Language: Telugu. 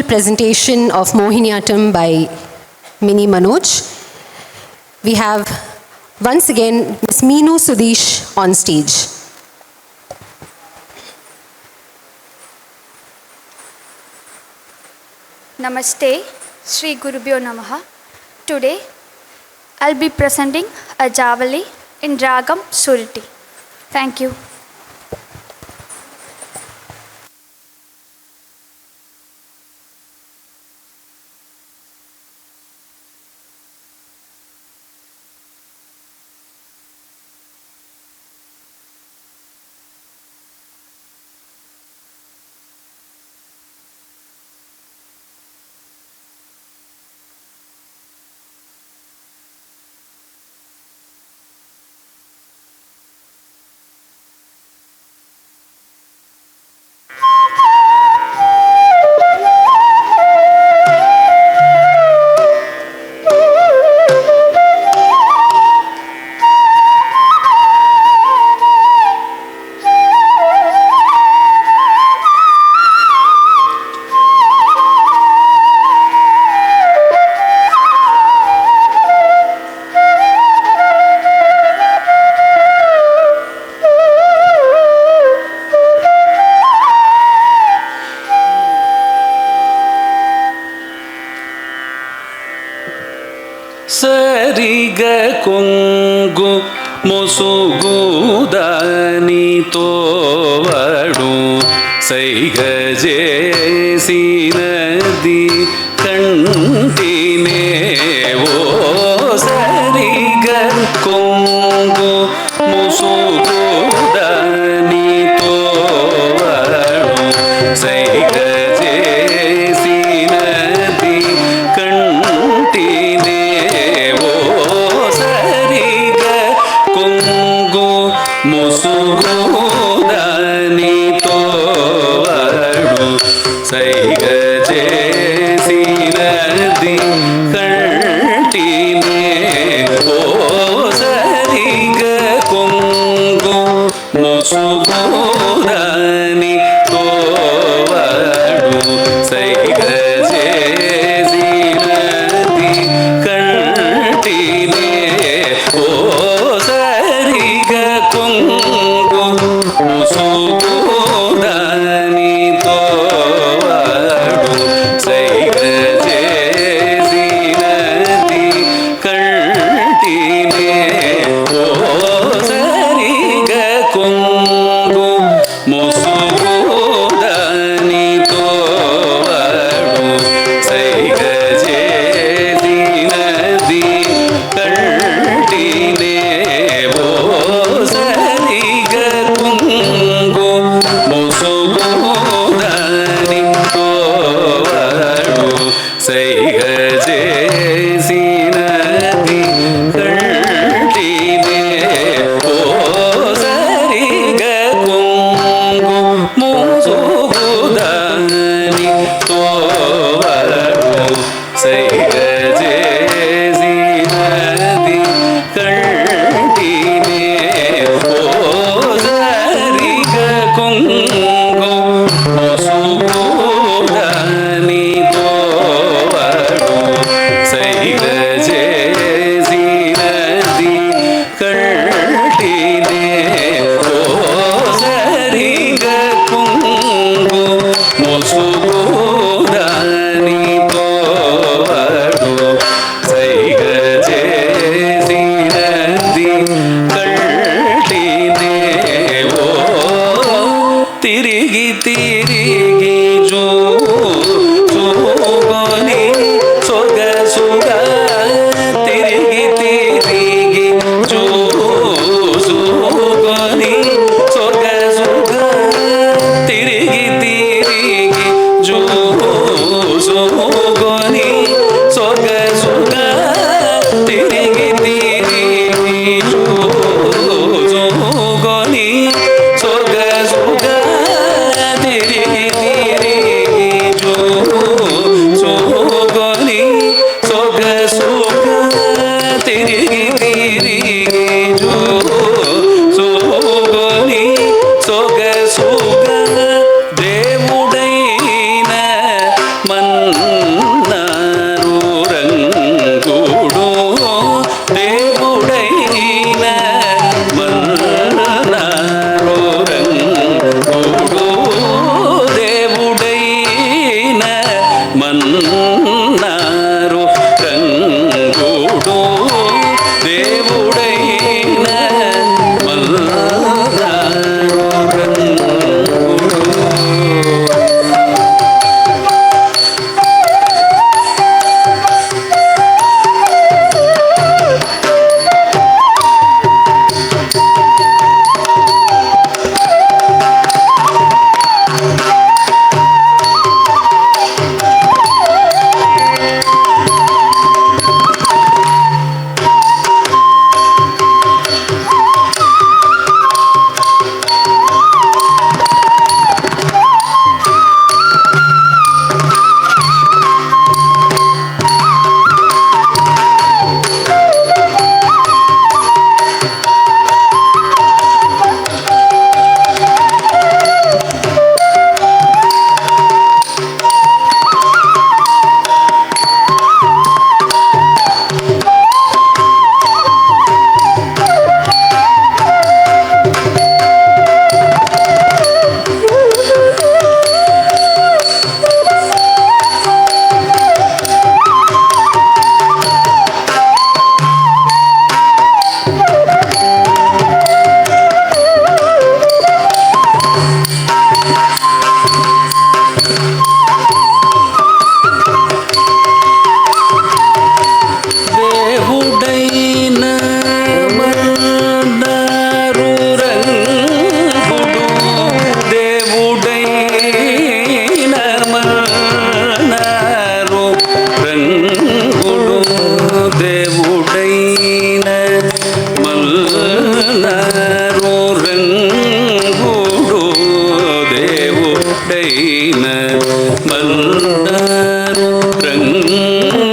presentation of Mohiniyattam by Mini Manoj. We have once again Ms. Meenu Sudesh on stage. Namaste, Sri Gurubhyo Namaha. Today, I'll be presenting a Javali in Ragam Surati. Thank you. సరిగ కొంగు మొసుగుదని తోవడు సైగ చేసినది కంటినే ఓ సరిగ కొంగు మొసుగుదని తోవడు సైగ చేసినది కంటినే ముసుగుదని తోవడు సైగ చేసినది కంటినే ఓ సరిగ కొంగు ముసుగుదని తోవడు సైగ చేసినది కంటినే ఓ సరిగ కొంగు ముసుగుదని తోవడు సైగ చేసినది కంటినే ఓ సరిగ కొంగు ముసుగుదని తోవడు సైగ చేసినది కంటినే ఓ సరిగ కొంగు ముసుగుదని తోవడు సైగ చేసినది కంటినే ఓ సరిగ కొంగు ముసుగుదని తోవడు సైగ చేసినది కంటినే ఓ సరిగ కొంగు ముసుగుదని తోవడు సైగ చేసినది కంటినే ఓ సరిగ కొంగు ముసుగుదని తోవడు సైగ చేసినది కంటినే ఓ తిరిగి తిరిగి చూసుకొని సొగసుగా తిరిగి తిరిగి చూసుకొని సొగసుగా తిరిగి తిరిగి చూసుకొని సొగసుగా తిరిగి తిరిగి చూసుకొని సొగసుగా తిరిగి తిరిగి చూసుకొని సొగసుగా తిరిగి తిరిగి చూసుకొని సొగసుగా దేవుడైన మన్ మన్నారు రంగుడు దేవుడైన మన్నారు రంగుడు. మన్నారు రంగుడు